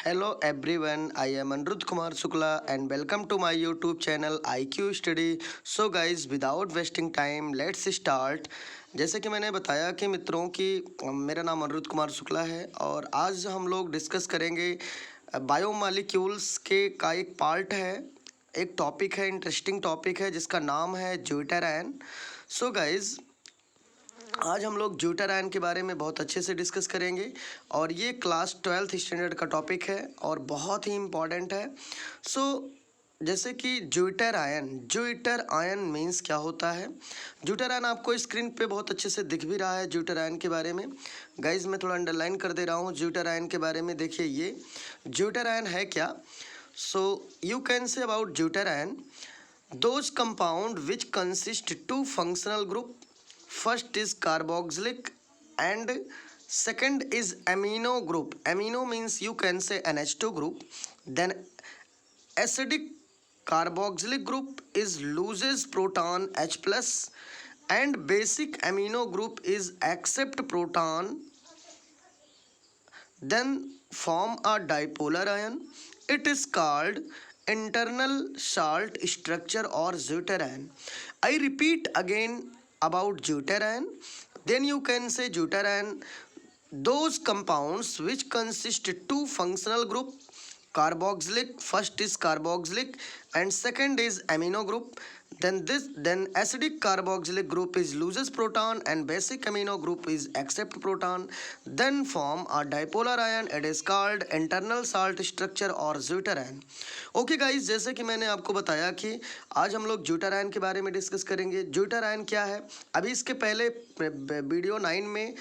Hello everyone, I am Anirudh Kumar Sukla and welcome to my YouTube channel IQ Study. So guys, without wasting time, let's start. जैसे कि मैंने बताया कि मित्रों कि मेरा नाम अनिरुद्ध कुमार शुक्ला है और आज हम लोग डिस्कस करेंगे बायोमॉलिक्यूल्स के का एक पार्ट है, एक टॉपिक है, इंटरेस्टिंग टॉपिक है जिसका नाम है ज्यूटेरैन. सो गाइज, आज हम लोग ज्यूटेरैन के बारे में बहुत अच्छे से डिस्कस करेंगे और ये क्लास 12th स्टैंडर्ड का टॉपिक है और बहुत ही इम्पॉर्टेंट है. सो जैसे कि ज्यूटर आयन मीन्स क्या होता है. ज्यूटर आयन आपको स्क्रीन पे बहुत अच्छे से दिख भी रहा है. ज्यूटर आयन के बारे में गाइज मैं थोड़ा अंडरलाइन कर दे रहा हूँ. ज्यूटर आयन के बारे में देखिए, ये ज्यूटर आयन है क्या. So you can say about zwitter ion, those compound which consist two functional group. First is carboxylic and second is amino group. Amino means you can say NH2 group. Then acidic carboxylic group is loses proton H plus and basic amino group is accept proton, then form a dipolar ion. It is called internal salt structure or deuterium. I repeat again about deuterium. Then you can say deuterium, those compounds which consist two functional group, carboxylic, first is carboxylic and second is amino group. Then acidic carboxylic group is loses proton and basic amino group is accept proton, then form a dipolar ion. It is called internal salt structure or deuterium. Okay guys, जैसे कि मैंने आपको बताया कि आज हम लोग zwitter ion के बारे में डिस्कस करेंगे. ज्यूटर आयन क्या है, अभी इसके पहले वीडियो 9 में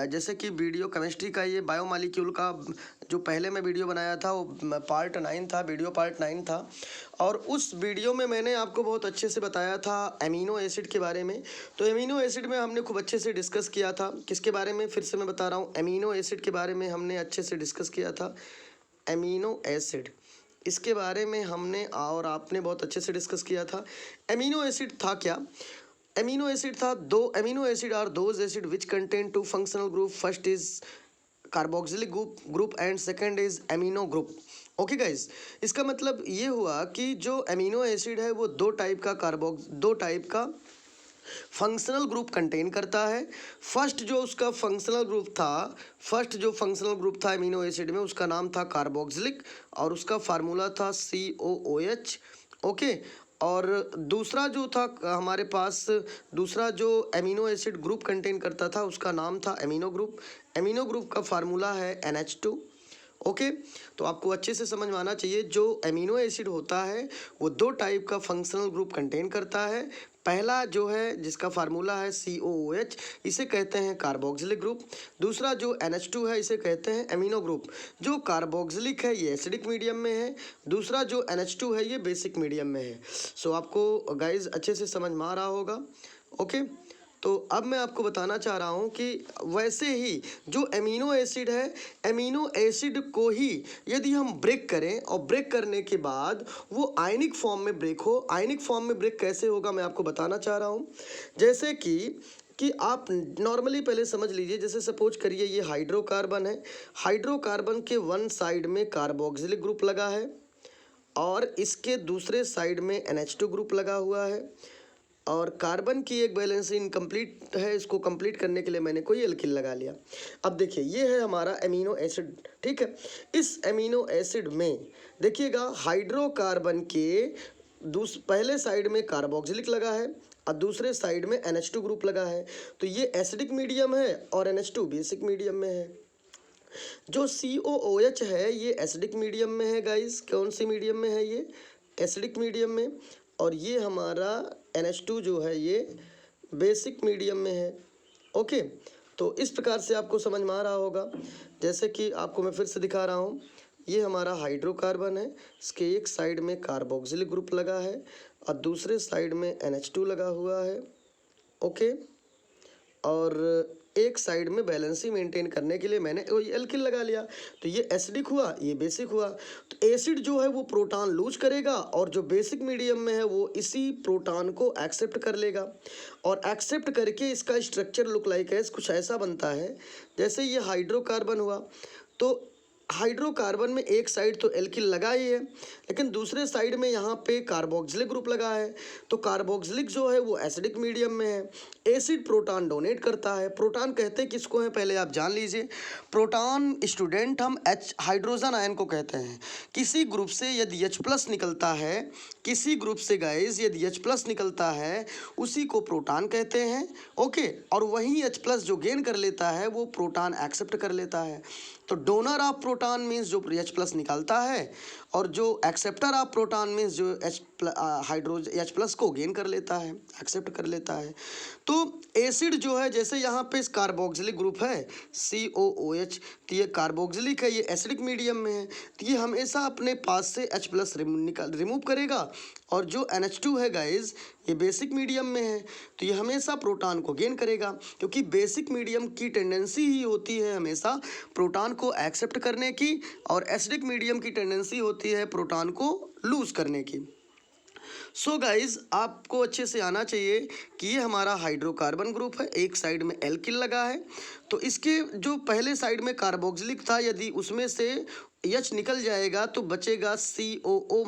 जैसे कि वीडियो केमिस्ट्री का, ये बायोमॉलिक्यूल का जो पहले मैं वीडियो बनाया था वो पार्ट 9 था, वीडियो पार्ट 9 था. और उस वीडियो में मैंने आपको बहुत अच्छे से बताया था एमिनो एसिड के बारे में. तो एमिनो एसिड में हमने खूब अच्छे से डिस्कस किया था. किसके बारे में, फिर से मैं बता रहा हूँ, एमिनो एसिड के बारे में हमने अच्छे से डिस्कस किया था. एमिनो एसिड, इसके बारे में हमने और आपने बहुत अच्छे से डिस्कस किया था. एमिनो एसिड था क्या, एमिनो एसिड था दो. Amino acid are those acid which contain two functional group. First is carboxylic group and second is amino group. Okay guys, इसका मतलब ये हुआ कि जो एमिनो एसिड है वो दो टाइप का फंक्शनल ग्रुप कंटेन करता है. फर्स्ट जो फंक्शनल ग्रुप था एमिनो एसिड में, उसका नाम था कार्बोक्सिलिक और उसका फार्मूला था COOH. ओके, और दूसरा जो था हमारे पास, दूसरा जो एमिनो एसिड ग्रुप कंटेन करता था उसका नाम था एमिनो ग्रुप. एमिनो ग्रुप का फार्मूला है NH2. ओके, तो आपको अच्छे से समझ में आना चाहिए. जो एमिनो एसिड होता है वो दो टाइप का फंक्शनल ग्रुप कंटेन करता है. पहला जो है जिसका फार्मूला है COOH, इसे कहते हैं कार्बोक्सिलिक ग्रुप. दूसरा जो NH2 है इसे कहते हैं एमिनो ग्रुप. जो कार्बोक्सिलिक है ये एसिडिक मीडियम में है, दूसरा जो NH2 है ये बेसिक मीडियम में है. सो आपको गाइज अच्छे से समझ में आ रहा होगा. ओके, तो अब मैं आपको बताना चाह रहा हूँ कि वैसे ही जो एमिनो एसिड है, एमिनो एसिड को ही यदि हम ब्रेक करें और ब्रेक करने के बाद वो आयनिक फॉर्म में ब्रेक हो. आयनिक फॉर्म में ब्रेक कैसे होगा मैं आपको बताना चाह रहा हूँ. जैसे कि आप नॉर्मली पहले समझ लीजिए, जैसे सपोज करिए ये हाइड्रोकार्बन है. हाइड्रोकार्बन के वन साइड में कार्बोक्सिलिक ग्रुप लगा है और इसके दूसरे साइड में NH2 ग्रुप लगा हुआ है और कार्बन की एक बैलेंस इनकम्प्लीट है. इसको कंप्लीट करने के लिए मैंने कोई एल्किल लगा लिया. अब देखिए ये है हमारा एमिनो एसिड. ठीक है, इस एमिनो एसिड में देखिएगा हाइड्रोकार्बन के पहले साइड में कार्बोक्सिलिक लगा है और दूसरे साइड में NH2 ग्रुप लगा है. तो ये एसिडिक मीडियम है और NH2 बेसिक मीडियम में है. जो COOH है ये एसिडिक मीडियम में है गाइस. कौन सी मीडियम में है, ये एसिडिक मीडियम में. और ये हमारा NH2 जो है ये बेसिक मीडियम में है. ओके, तो इस प्रकार से आपको समझ में आ रहा होगा. जैसे कि आपको मैं फिर से दिखा रहा हूँ, ये हमारा हाइड्रोकार्बन है, इसके एक साइड में कार्बोक्सिलिक ग्रुप लगा है और दूसरे साइड में NH2 लगा हुआ है. ओके, और एक साइड में बैलेंस ही मेंटेन करने के लिए मैंने एल्किल लगा लिया. तो ये एसिडिक हुआ, ये बेसिक हुआ. तो एसिड जो है वो प्रोटॉन लूज करेगा और जो बेसिक मीडियम में है वो इसी प्रोटॉन को एक्सेप्ट कर लेगा और एक्सेप्ट करके इसका स्ट्रक्चर लुक लाइक एस कुछ ऐसा बनता है. जैसे ये हाइड्रोकार्बन हुआ तो हाइड्रोकार्बन में एक साइड तो एल्किल लगा ही है, लेकिन दूसरे साइड में यहाँ पे कार्बोक्सिलिक ग्रुप लगा है। तो कार्बोक्सिलिक जो है वो एसिडिक मीडियम में है। एसिड प्रोटॉन डोनेट करता है। प्रोटॉन कहते हैं किसको है पहले आप जान लीजिए। प्रोटॉन स्टूडेंट हम हाइड्रोजन आयन को कहते हैं। किसी ग्रुप से यदि H+ निकलता है, किसी ग्रुप से गाइस यदि H+ निकलता है उसी को प्रोटॉन कहते हैं। ओके, और वही H+ जो गेन कर लेता है वो प्रोटॉन एक्सेप्ट कर लेता है। तो डोनर ऑफ प्रोटॉन मीन्स जो H+ निकालता है, और जो एक्सेप्टर ऑफ प्रोटॉन मीन्स जो H+ को गेन कर लेता है, एक्सेप्ट कर लेता है। तो एसिड जो है, जैसे यहाँ पे कार्बोक्सिलिक ग्रुप है COOH, तो ये कार्बोक्सिलिक है, ये एसिडिक मीडियम में है, तो ये हमेशा अपने पास से H+ रिमूव करेगा। और जो NH2 है गाइज ये बेसिक मीडियम में है, तो ये हमेशा प्रोटॉन को गेन करेगा, क्योंकि बेसिक मीडियम की टेंडेंसी ही होती है हमेशा प्रोटॉन को एक्सेप्ट करने की, और एसिडिक मीडियम की टेंडेंसी होती है प्रोटॉन को लूज करने की। सो गाइज आपको अच्छे से आना चाहिए कि ये हमारा हाइड्रोकार्बन ग्रुप है, एक साइड में एल्किल लगा है। तो इसके जो पहले साइड में कार्बोक्सिलिक था, यदि उसमें से H निकल जाएगा तो बचेगा COO-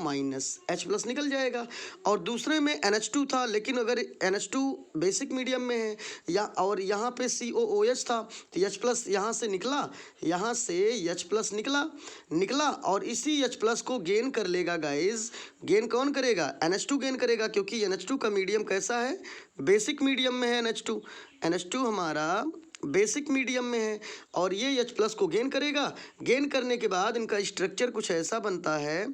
H+ निकल जाएगा। और दूसरे में NH2 था, लेकिन अगर NH2 बेसिक मीडियम में है या और यहाँ पे COOH था, तो H+ यहाँ से निकला, यहाँ से H+ निकला और इसी H+ को गेन कर लेगा गाइज। गेन कौन करेगा? NH2 गेन करेगा, क्योंकि NH2 का मीडियम कैसा है? बेसिक मीडियम में है NH2 हमारा बेसिक मीडियम में है, और ये H+ को गेन करेगा। गेन करने के बाद इनका स्ट्रक्चर कुछ ऐसा बनता है,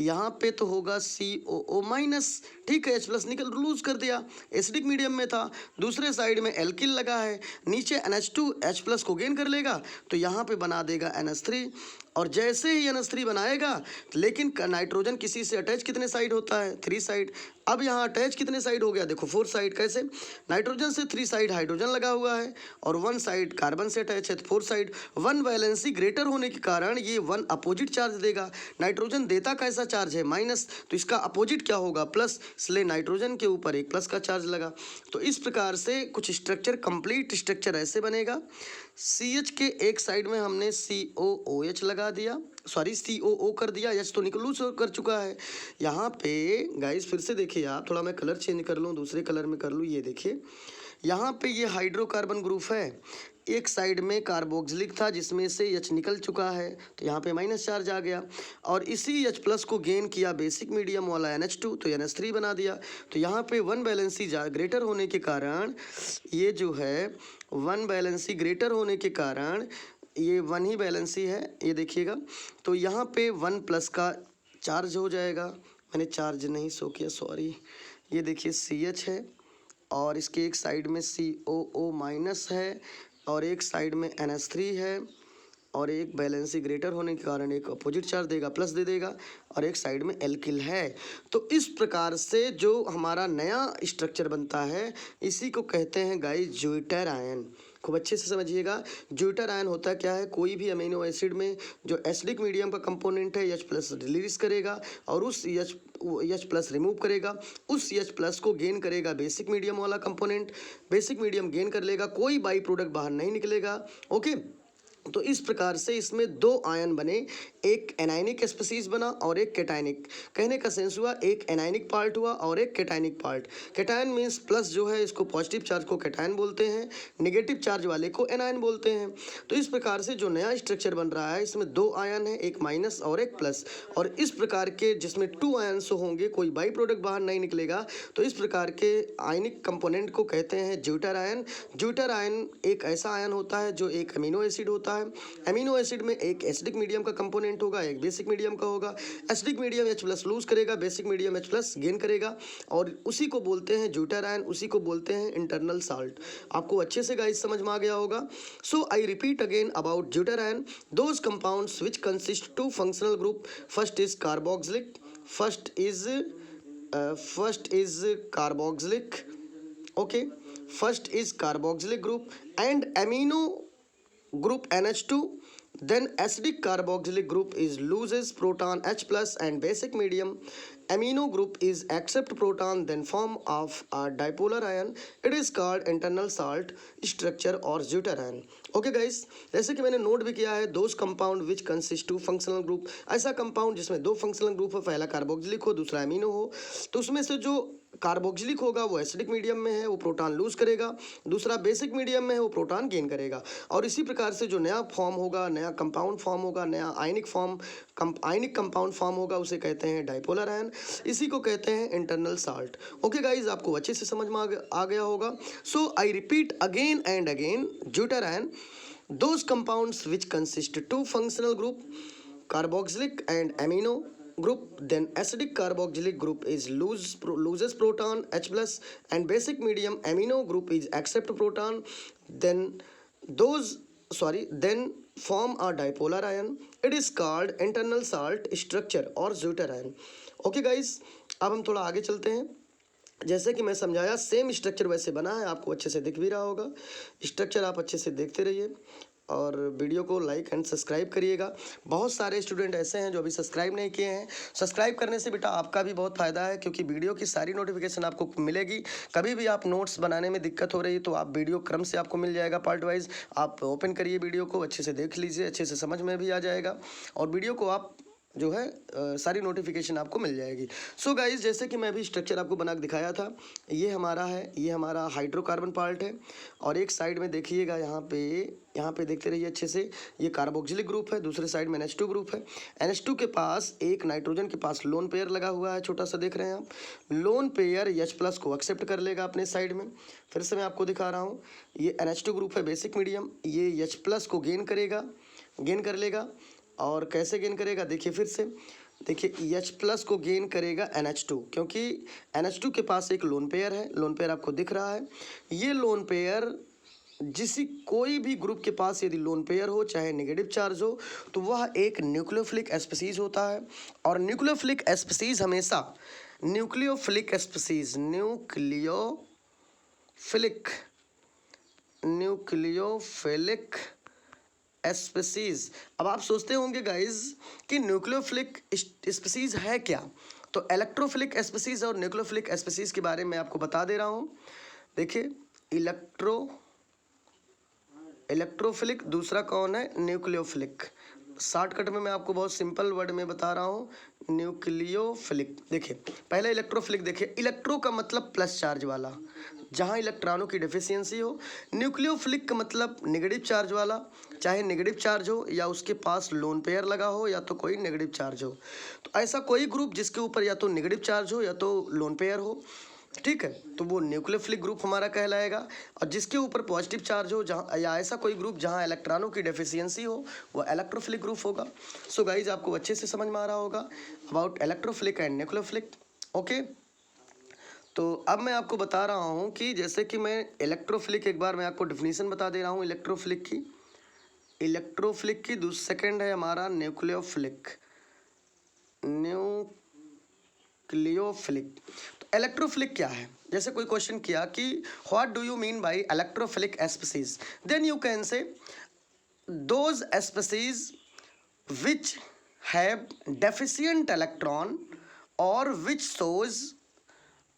यहाँ पे तो होगा COO-, ठीक है, H+ निकल लूज कर दिया, एसिडिक मीडियम में था। दूसरे साइड में एल्किल लगा है, नीचे NH2 H+ को गेन कर लेगा, तो यहाँ पे बना देगा NH3। और जैसे ही NH3 बनाएगा, लेकिन नाइट्रोजन किसी से अटैच कितने साइड होता है? 3 साइड। अब यहाँ अटैच कितने साइड हो गया? देखो 4 साइड। कैसे? नाइट्रोजन से 3 साइड हाइड्रोजन लगा हुआ है और 1 साइड कार्बन से अटैच है, तो 4 साइड। 1 वैलेंसी ग्रेटर होने के कारण ये 1 अपोजिट चार्ज देगा। नाइट्रोजन देता कैसा चार्ज है? माइनस, तो इसका अपोजिट क्या होगा? प्लस, इसलिए नाइट्रोजन के ऊपर एक प्लस का चार्ज लगा। तो इस प्रकार से कुछ स्ट्रक्चर, कंप्लीट स्ट्रक्चर ऐसे बनेगा। CH के एक साइड में हमने COOH लगा दिया, सॉरी COO कर दिया, H तो निकलूस कर चुका है। यहाँ पे गाइस फिर से देखिए आप, थोड़ा मैं कलर चेंज कर लूँ, दूसरे कलर में कर लूँ। ये देखिए यहाँ पे ये हाइड्रोकार्बन ग्रुप है, एक साइड में कार्बोक्सिलिक था जिसमें से H निकल चुका है, तो यहाँ पे माइनस चार्ज आ गया। और इसी H+ को गेन किया बेसिक मीडियम वाला NH2, तो NH3 बना दिया। तो यहाँ पे 1 वैलेंसी ग्रेटर होने के कारण ये जो है 1 वैलेंसी ग्रेटर होने के कारण ये 1 ही वैलेंसी है, ये देखिएगा। तो यहाँ पे 1+ का चार्ज हो जाएगा। मैंने चार्ज नहीं शो किया, सॉरी। ये देखिए CH है और इसके एक साइड में COO- है और एक साइड में NH3 है, और एक बैलेंसी ग्रेटर होने के कारण एक अपोजिट चार्ज देगा, प्लस दे देगा, और एक साइड में एल्किल है। तो इस प्रकार से जो हमारा नया स्ट्रक्चर बनता है इसी को कहते हैं गाइस ज्विटर आयन। खूब अच्छे से समझिएगा, ज्विटर आयन होता क्या है? कोई भी अमीनो एसिड में जो एसिडिक मीडियम का कंपोनेंट है H+ रिलीज करेगा और उस H+ रिमूव करेगा, उस H+ को गेन करेगा बेसिक मीडियम वाला कंपोनेंट, बेसिक मीडियम गेन कर लेगा, कोई बाई प्रोडक्ट बाहर नहीं निकलेगा। ओके, तो इस प्रकार से इसमें 2 आयन बने, एक एनायनिक स्पीसीज बना और एक कैटायनिक। कहने का सेंस हुआ एक एनायनिक पार्ट हुआ और एक cationic part. Cation means plus जो है इसको पॉजिटिव चार्ज को कैटायन बोलते हैं, नेगेटिव चार्ज वाले को एनायन बोलते हैं। तो इस प्रकार से जो नया स्ट्रक्चर बन रहा है इसमें 2 आयन है, एक माइनस और एक प्लस, और इस प्रकार के जिसमें 2 आयन्स होंगे, कोई बाई प्रोडक्ट बाहर नहीं निकलेगा। तो इस प्रकार के आयनिक कंपोनेंट को कहते हैं ज्विटर आयन। ज्विटर आयन एक ऐसा आयन होता है जो एक अमीनो एसिड होता है। अमीनो एसिड में एक एसिडिक मीडियम का कंपोनेंट होगा, एक बेसिक मीडियम का होगा। एसिडिक मीडियम H+ लूज करेगा, बेसिक मीडियम H+ गेन करेगा, और उसी को बोलते हैं ज्विटर आयन, उसी को बोलते हैं इंटरनल साल्ट। आपको अच्छे से गाइस समझ में आ गया होगा। So I repeat again about zwitter ion, those compounds which consist 2 functional group, first is carboxylic, first is carboxylic, okay, first is carboxylic group and amino group NH2, then acidic carboxylic group is loses proton H plus and basic medium amino group is accept proton then form of a dipolar ion. It is called internal salt structure और zwitter ion. Okay guys, जैसे कि मैंने note भी किया है, those compound which consist to functional group, ऐसा compound जिसमें दो फंक्शनल ग्रुप हो, पहला कार्बोक्सिलिक हो दूसरा एमिनो हो, तो उसमें से जो कार्बोक्सिलिक होगा वो एसिडिक मीडियम में है, वो प्रोटॉन लूज करेगा, दूसरा बेसिक मीडियम में है, वो प्रोटॉन गेन करेगा. और इसी प्रकार से जो नया फॉर्म होगा, नया कंपाउंड फॉर्म होगा, नया आयनिक कंपाउंड फॉर्म होगा, उसे कहते हैं डाइपोलर आयन. इसी को कहते हैं इंटरनल साल्ट. ओके गाइज, आपको अच्छे से समझ में आ गया होगा. So I repeat again and again, zwitterion, those compounds which consist two functional group, carboxylic and amino group, then acidic carboxylic group is loses proton H plus and basic medium amino group is accept proton, then form a dipolar ion. It is called internal salt structure और zwitter ion. Okay guys, अब हम थोड़ा आगे चलते हैं. जैसे कि मैं समझाया, सेम स्ट्रक्चर वैसे बना है, आपको अच्छे से दिख भी रहा होगा. स्ट्रक्चर आप अच्छे से देखते रहिए और वीडियो को लाइक एंड सब्सक्राइब करिएगा. बहुत सारे स्टूडेंट ऐसे हैं जो अभी सब्सक्राइब नहीं किए हैं. सब्सक्राइब करने से बेटा आपका भी बहुत फ़ायदा है, क्योंकि वीडियो की सारी नोटिफिकेशन आपको मिलेगी. कभी भी आप नोट्स बनाने में दिक्कत हो रही है तो आप वीडियो क्रम से आपको मिल जाएगा, पार्ट वाइज. आप ओपन करिए वीडियो को, अच्छे से देख लीजिए, अच्छे से समझ में भी आ जाएगा और वीडियो को आप जो है सारी नोटिफिकेशन आपको मिल जाएगी. सो गाइज, जैसे कि मैं अभी स्ट्रक्चर आपको बना के दिखाया था, ये हमारा है, ये हमारा हाइड्रोकार्बन पार्ट है. और एक साइड में देखिएगा, यहाँ पे देखते रहिए अच्छे से, ये कार्बोक्सिलिक ग्रुप है, दूसरे साइड में NH2 ग्रुप है. NH2 के पास एक नाइट्रोजन के पास लोन पेयर लगा हुआ है, छोटा सा देख रहे हैं आप. लोन पेयर H प्लस को एक्सेप्ट कर लेगा अपने साइड में. फिर से मैं आपको दिखा रहा हूँ, ये NH2 ग्रुप है बेसिक मीडियम, ये H प्लस को गेन कर लेगा. और कैसे गेन करेगा, देखिए फिर से देखिए, H प्लस को गेन करेगा NH2, क्योंकि NH2 के पास एक लोन पेयर है. लोन पेयर आपको दिख रहा है. ये लोन पेयर कोई भी ग्रुप के पास यदि लोन पेयर हो, चाहे नेगेटिव चार्ज हो, तो वह एक न्यूक्लियोफिलिक स्पीसीज होता है. और न्यूक्लियोफिलिक स्पीसीज हमेशा न्यूक्लियोफिलिक स्पीसीज. अब आप सोचते होंगे गाइज कि न्यूक्लियोफिलिक स्पीसीज है क्या, तो इलेक्ट्रोफिलिक स्पीसीज और न्यूक्लियोफिलिक स्पीसीज के बारे में आपको बता दे रहा हूँ. देखिए, इलेक्ट्रोफिलिक, दूसरा कौन है, न्यूक्लियोफिलिक. शॉर्टकट में मैं आपको बहुत सिंपल वर्ड में बता रहा हूँ, न्यूक्लियोफिलिक. देखिए पहले इलेक्ट्रोफिलिक, देखिए इलेक्ट्रो का मतलब प्लस चार्ज वाला, जहाँ इलेक्ट्रॉनों की डेफिशिएंसी हो. न्यूक्लियोफिलिक का मतलब नेगेटिव चार्ज वाला, चाहे नेगेटिव चार्ज हो या उसके पास लोन पेयर लगा हो या तो कोई नेगेटिव चार्ज हो. तो ऐसा कोई ग्रुप जिसके ऊपर या तो नेगेटिव चार्ज हो या तो लोन पेयर हो, ठीक है, तो वो न्यूक्लियोफिलिक ग्रुप हमारा कहलाएगा. और जिसके ऊपर पॉजिटिव चार्ज हो, जहाँ या ऐसा कोई ग्रुप जहाँ इलेक्ट्रॉनों की डेफिशिएंसी हो, वो इलेक्ट्रोफिलिक ग्रुप होगा. सो गाइज, आपको अच्छे से समझ में आ रहा होगा about electrophilic and nucleophilic. Okay, तो अब मैं आपको बता रहा हूँ कि जैसे कि मैं इलेक्ट्रोफिलिक, एक बार मैं आपको डेफिनेशन बता दे रहा हूँ इलेक्ट्रोफिलिक की. सेकंड है हमारा न्यूक्लियोफिलिक. तो इलेक्ट्रोफिलिक क्या है, जैसे कोई क्वेश्चन किया कि what do you mean by electrophilic species, then you can say those species which have deficient electron और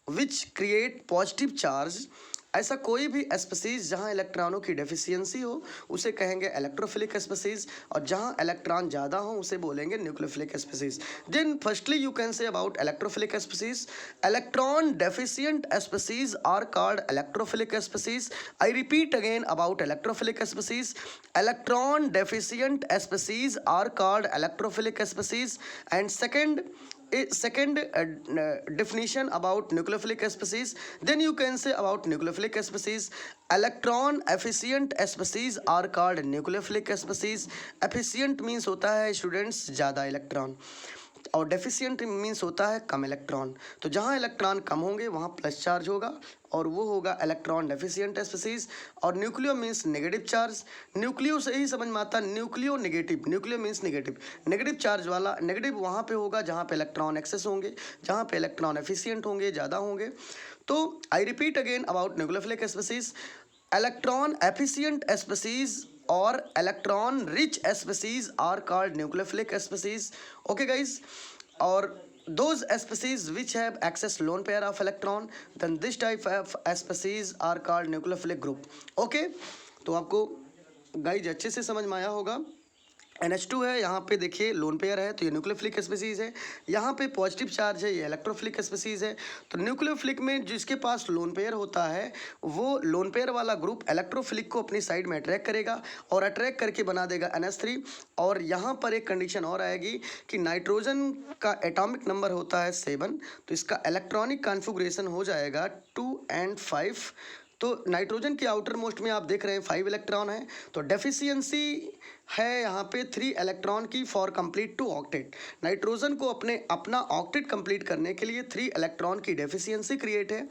विच क्रिएट पॉजिटिव चार्ज. ऐसा कोई भी स्पीसीज जहाँ इलेक्ट्रॉनों की डेफिशिएंसी हो उसे कहेंगे इलेक्ट्रोफिलिक स्पीसीज, और जहाँ इलेक्ट्रॉन ज़्यादा हो उसे बोलेंगे nucleophilic species. Then firstly you can say about electrophilic species, electron deficient species are called electrophilic species. I repeat again about electrophilic species, electron deficient species are called electrophilic species. And second definition about nucleophilic species, then you can say about nucleophilic species, electron efficient species are called nucleophilic species. efficient means होता है students ज़्यादा electron, और deficient means होता है कम electron. तो जहाँ electron कम होंगे वहाँ प्लस चार्ज होगा और वो होगा इलेक्ट्रॉन डेफिशिएंट स्पीसीज. और nucleo means negative charge. Nucleo से ही समझ में आता है, न्यूक्लियो मीन्स नेगेटिव चार्ज वाला. नेगेटिव वहाँ पे होगा जहाँ पे इलेक्ट्रॉन एक्सेस होंगे, जहाँ पे इलेक्ट्रॉन एफिशिएंट होंगे, ज़्यादा होंगे. तो आई repeat again about nucleophilic species, electron efficient species or electron rich species are called nucleophilic species. Okay guys, or those species which have excess lone pair of electron, then this type of species are called nucleophilic group. Okay, तो आपको guys अच्छे से समझ में आया होगा। NH2 है, यहाँ पे देखिए लोन पेयर है तो ये न्यूक्लियोफिलिक स्पीसीज है, यहाँ पे पॉजिटिव चार्ज है, ये इलेक्ट्रोफिलिक स्पीसीज है। तो न्यूक्लियोफिलिक में जिसके पास लोन पेयर होता है वो लोन पेयर वाला ग्रुप इलेक्ट्रोफिलिक को अपनी साइड में अट्रैक्ट करेगा और अट्रैक्ट करके बना देगा NH3। और यहाँ पर एक कंडीशन और आएगी कि नाइट्रोजन का एटॉमिक नंबर होता है 7, तो इसका इलेक्ट्रॉनिक कॉन्फ़िगरेशन हो जाएगा 2 and 5। तो नाइट्रोजन के आउटर मोस्ट में आप देख रहे हैं 5 इलेक्ट्रॉन है, तो डेफिशिएंसी है यहाँ पे 3 इलेक्ट्रॉन की for complete to octet. Nitrogen को अपना ऑक्टेट कंप्लीट करने के लिए 3 इलेक्ट्रॉन की डेफिशिएंसी क्रिएट है,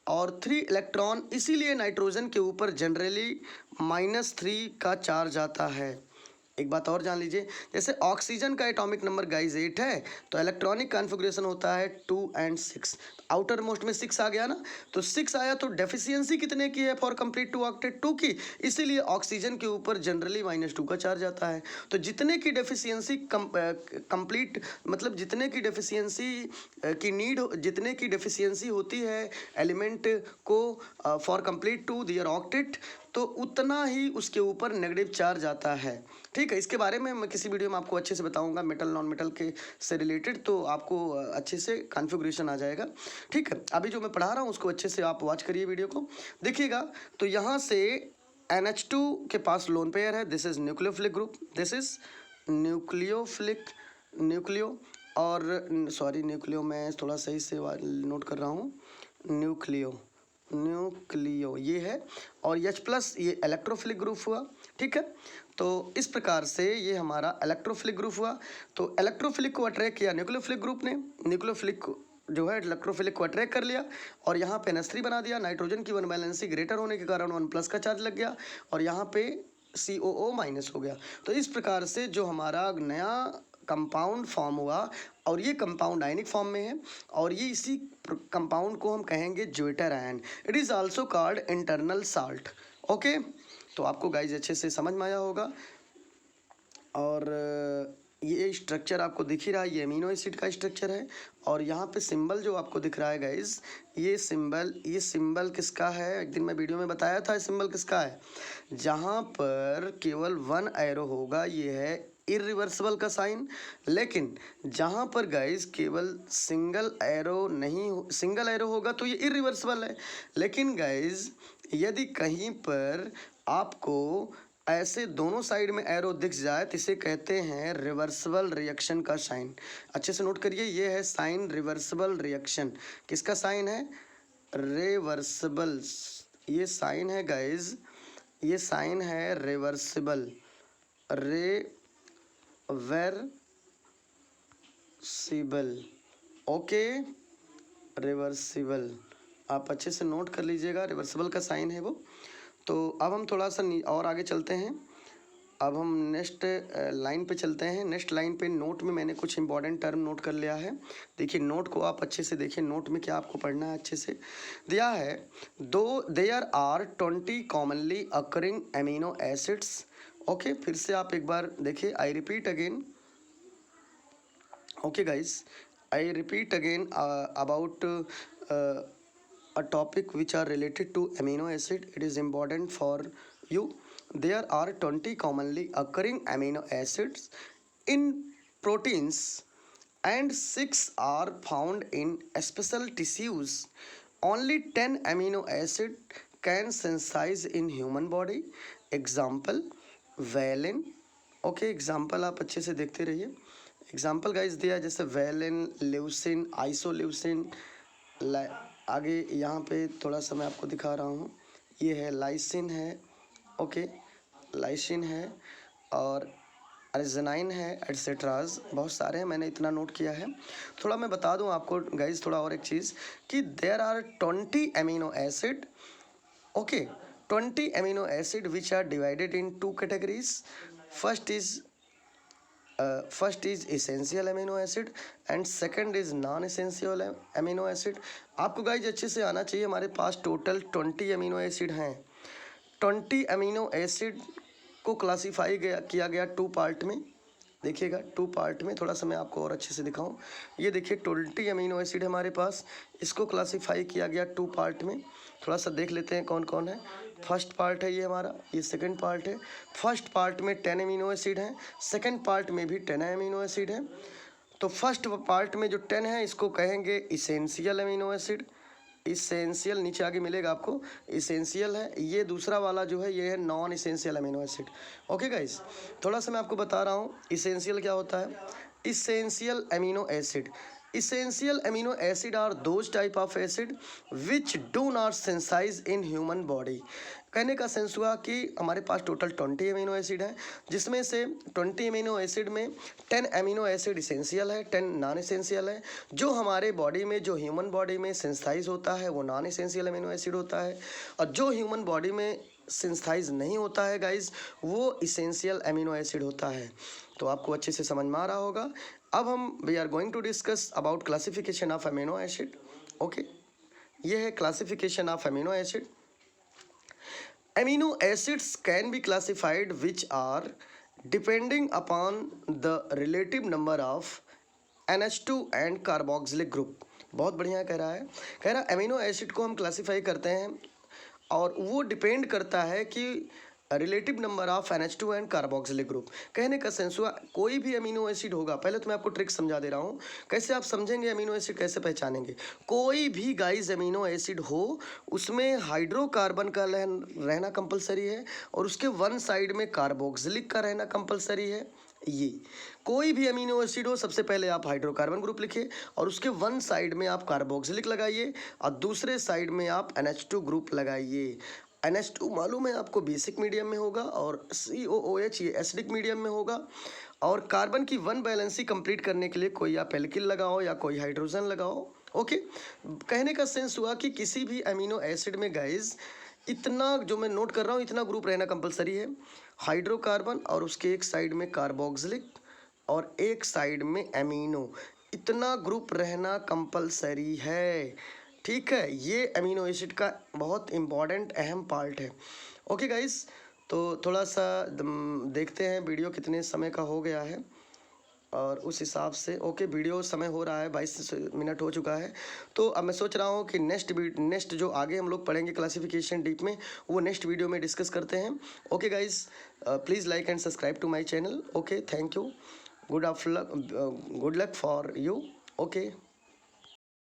और 3 इलेक्ट्रॉन इसीलिए नाइट्रोजन के ऊपर जनरली -3 का चार्ज आता है। एक बात और जान लीजिए, जैसे ऑक्सीजन का एटॉमिक नंबर गाइज 8 है, तो इलेक्ट्रॉनिक कॉन्फ़िगरेशन होता है 2 and 6। आउटर मोस्ट में 6 आ गया ना, तो 6 आया तो डेफिशिएंसी कितने की है फॉर कंप्लीट टू ऑक्टेट? 2 की, इसीलिए ऑक्सीजन के ऊपर जनरली -2 का चार्ज आता है। तो जितने की डेफिशिएंसी कंप्लीट मतलब जितने की डेफिशिएंसी की नीड, जितने की डेफिशिएंसी होती है एलिमेंट को for complete to their octet, तो उतना ही उसके ऊपर नेगेटिव चार्ज आता है। ठीक है, इसके बारे में मैं किसी वीडियो में आपको अच्छे से बताऊंगा मेटल नॉन मेटल के से रिलेटेड, तो आपको अच्छे से कॉन्फ़िगरेशन आ जाएगा। ठीक है, अभी जो मैं पढ़ा रहा हूँ उसको अच्छे से आप वॉच करिए, वीडियो को देखिएगा। तो यहाँ से NH2 के पास लोन पेयर है, this is nucleophilic group, this is nucleophilic nucleo और सॉरी न्यूक्लियो, मैं थोड़ा सही से नोट कर रहा हूँ, न्यूक्लियो ये है, और H+ ये इलेक्ट्रोफिलिक ग्रुप हुआ। ठीक है, तो इस प्रकार से ये हमारा इलेक्ट्रोफिलिक ग्रुप हुआ। तो इलेक्ट्रोफिलिक को अट्रैक्ट किया न्यूक्लियोफिलिक ग्रुप ने, न्यूक्लियोफिलिक जो है इलेक्ट्रोफिलिक को अट्रैक्ट कर लिया और यहाँ पे NH3 बना दिया। नाइट्रोजन की 1 वैलेंसी ग्रेटर होने के कारण 1+ का चार्ज लग गया और यहाँ पे COO- हो गया। तो इस प्रकार से जो हमारा नया कंपाउंड फॉर्म हुआ, और ये कंपाउंड आयनिक फॉर्म में है, और ये इसी कंपाउंड को हम कहेंगे zwitter ion. It is also called internal salt. Okay, तो आपको गाइज अच्छे से समझ में आया होगा। और ये स्ट्रक्चर आपको दिख ही रहा है, ये अमीनो एसिड का स्ट्रक्चर है। और यहाँ पे सिंबल जो आपको दिख रहा है गाइज, ये सिंबल किसका है? एक दिन मैं वीडियो में बताया था सिंबल किसका है। जहाँ पर केवल 1 एरो होगा ये है इरिवर्सिबल का साइन, लेकिन जहाँ पर गाइज केवल सिंगल एरो होगा तो ये इरिवर्सिबल है। लेकिन गाइज यदि कहीं पर आपको ऐसे दोनों साइड में एरो दिख जाए तो इसे कहते हैं रिवर्सिबल रिएक्शन का साइन। अच्छे से नोट करिए, ये है साइन रिवर्सिबल रिएक्शन। किसका साइन है? रिवर्सिबल। ये साइन है गाइज, ये साइन है रिवर्सिबल, ओके, रिवर्सिबल। आप अच्छे से नोट कर लीजिएगा, रिवर्सिबल का साइन है वो। तो अब हम थोड़ा सा और आगे चलते हैं। अब हम नेक्स्ट लाइन पे चलते हैं। नेक्स्ट लाइन पे नोट में मैंने कुछ इंपॉर्टेंट टर्म नोट कर लिया है। देखिए नोट को आप अच्छे से देखिए, नोट में क्या आपको पढ़ना है अच्छे से दिया है। There are 20 commonly occurring amino acids. Okay, फिर से आप एक बार देखिए, I repeat again. Okay guys, I repeat again about a topic which are related to amino acid. It is important for you. There are 20 commonly occurring amino acids in proteins and 6 are found in special tissues. Only 10 amino acid can synthesize in human body. Example valine. Okay, example आप अच्छे से देखते रहिए। Example guys दिया जैसे valine, leucine, isoleucine. आगे यहाँ पे थोड़ा सा मैं आपको दिखा रहा हूँ, ये है लाइसिन है, ओके, लाइसिन है और अर्जिनाइन है, एटसेट्राज, बहुत सारे हैं, मैंने इतना नोट किया है। थोड़ा मैं बता दूँ आपको गाइज थोड़ा और एक चीज़ कि there are 20 amino acid. Okay, 20 amino acid which are divided in 2 categories. First is essential amino acid and second is non essential amino acid. आपको गाइज अच्छे से आना चाहिए, हमारे पास टोटल 20 अमीनो एसिड हैं। 20 अमीनो एसिड को क्लासीफाई किया गया 2 पार्ट में। देखिएगा 2 पार्ट में, थोड़ा सा मैं आपको और अच्छे से दिखाऊं। ये देखिए 20 अमीनो एसिड है हमारे पास, इसको क्लासीफाई किया गया 2 पार्ट में। थोड़ा सा देख लेते हैं कौन कौन है। फर्स्ट पार्ट है ये हमारा, ये सेकंड पार्ट है। फर्स्ट पार्ट में 10 अमीनो एसिड हैं, सेकंड पार्ट में भी 10 अमीनो एसिड हैं। तो फर्स्ट पार्ट में जो 10 है इसको कहेंगे इसेंशियल अमीनो एसिड। इसेंशियल नीचे आगे मिलेगा आपको, इसेंशियल है। ये दूसरा वाला जो है ये है non essential amino acid. Okay guys, थोड़ा सा मैं आपको बता रहा हूँ इसेंशियल क्या होता है। Essential amino acid, essential amino acid are those type of acid which do not synthesize in human body। कहने का सेंस हुआ कि हमारे पास टोटल 20 अमीनो एसिड हैं, जिसमें से 20 अमीनो एसिड में 10 अमीनो एसिड इसेंशियल है, 10 नॉन इसेंशियल है। जो हमारे बॉडी में, जो ह्यूमन बॉडी में सिंथेसाइज होता है वो नॉन इसेंशियल अमीनो एसिड होता है, और जो ह्यूमन बॉडी में सिंथेसाइज नहीं होता है गाइज वो इसेंशियल अमीनो एसिड होता है। तो आपको अच्छे से समझ में आ रहा होगा। अब हम we are going to discuss about classification of amino acid. Okay, ये है classification of amino acid. Amino acids can be classified which are depending upon the relative number of NH2 and carboxylic group। बहुत बढ़िया कह रहा है, कह रहा amino acid को हम क्लासीफाई करते हैं और वो डिपेंड करता है कि relative number of NH2 and carboxylic group. कहने का सेंस हुआ कोई भी अमीनो एसिड होगा, पहले तो मैं आपको ट्रिक समझा दे रहा हूँ कैसे आप समझेंगे अमीनो एसिड कैसे पहचानेंगे। कोई भी गाइस अमीनो एसिड हो उसमें हाइड्रोकार्बन का रहना कंपलसरी है और उसके वन साइड में कार्बोक्सिलिक का रहना कंपलसरी है। ये कोई भी अमीनो एसिड हो, सबसे पहले आप हाइड्रोकार्बन ग्रुप लिखिए और उसके वन साइड में आप कार्बोक्सिलिक लगाइए और दूसरे साइड में आप NH2 ग्रुप लगाइए। NH2 मालूम है आपको बेसिक मीडियम में होगा और COOH ये एसिडिक मीडियम में होगा। और कार्बन की वन बैलेंसी कंप्लीट करने के लिए कोई आप एल्किल लगाओ या कोई हाइड्रोजन लगाओ। ओके, कहने का सेंस हुआ कि किसी भी अमीनो एसिड में गाइस इतना जो मैं नोट कर रहा हूँ इतना ग्रुप रहना कंपलसरी है, हाइड्रोकार्बन और उसके एक साइड में कार्बोक्सिलिक और एक साइड में अमीनो, इतना ग्रुप रहना कंपलसरी है। ठीक है, ये अमीनो एसिड का बहुत इम्पॉर्टेंट अहम पार्ट है। ओके गाइस, तो थोड़ा सा देखते हैं वीडियो कितने समय का हो गया है और उस हिसाब से। ओके, वीडियो समय हो रहा है 22 मिनट हो चुका है। तो अब मैं सोच रहा हूँ कि नेक्स्ट जो आगे हम लोग पढ़ेंगे क्लासिफिकेशन डीप में वो नेक्स्ट वीडियो में डिस्कस करते हैं। Okay guys, please like and subscribe to my channel. Okay, thank you, good luck for you. Okay.